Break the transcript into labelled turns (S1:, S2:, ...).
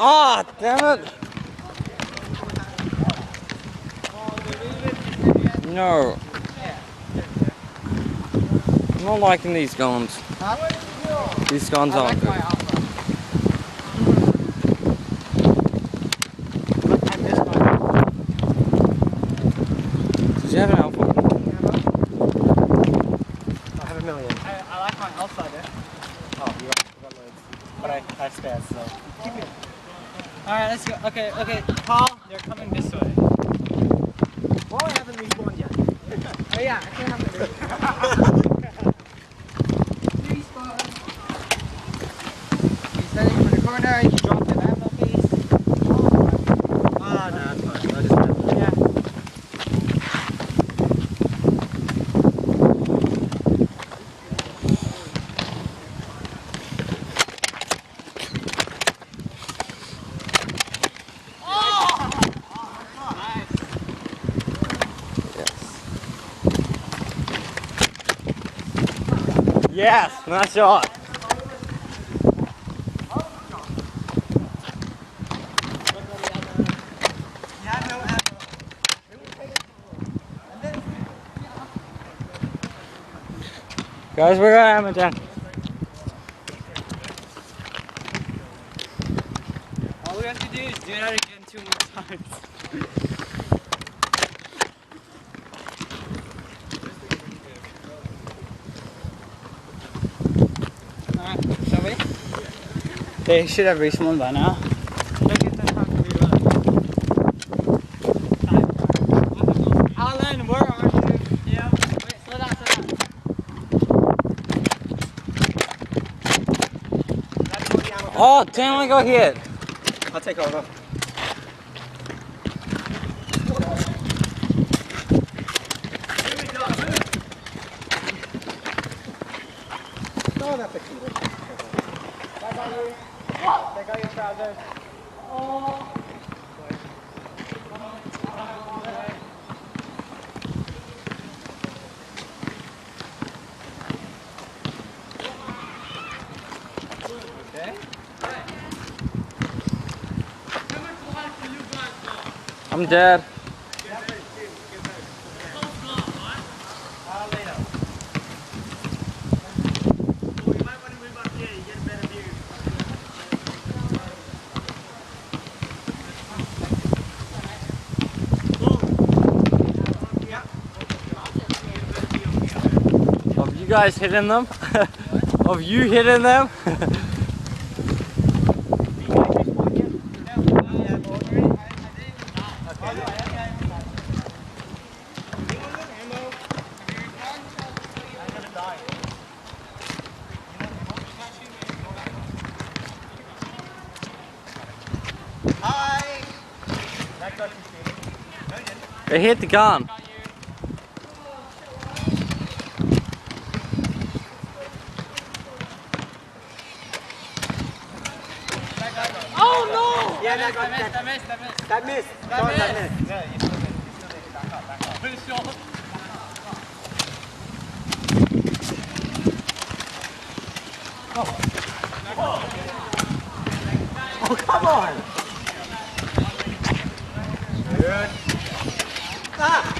S1: Oh, damn it! No. I'm not liking these guns. These guns aren't good. Did you have an alpha?
S2: I have a million.
S3: I like my alpha there.
S2: Oh, you got loads. But I spared, so keep it.
S3: Alright, let's go. Okay, Paul, they're coming this way.
S2: Well, I haven't respawned yet.
S3: Oh yeah, I can't have it. He's heading for the corner, you can drop the ammo piece.
S2: Ah, no, that's fine. I just have it.
S3: Yeah.
S1: Yes, nice shot. Guys, we're gonna hammer down.
S3: All we have to do is do that again 2 more times. Alright, shall we? They should have respawned by now. Alan, where are you? Yeah. Wait, slow down, slow down.
S1: Oh, damn, I got hit.
S2: I'll take over. Oh, that's a cute one.
S3: Take out your trousers. Oh. Okay.
S1: I'm dead. Of you guys hitting them? Of you hitting them? They hit the gun.
S3: Oh no!
S2: Yeah, that missed.
S3: That missed.
S2: Yeah, you still make it back up.
S3: Pretty sure.
S2: Oh, come on! Good. Ah!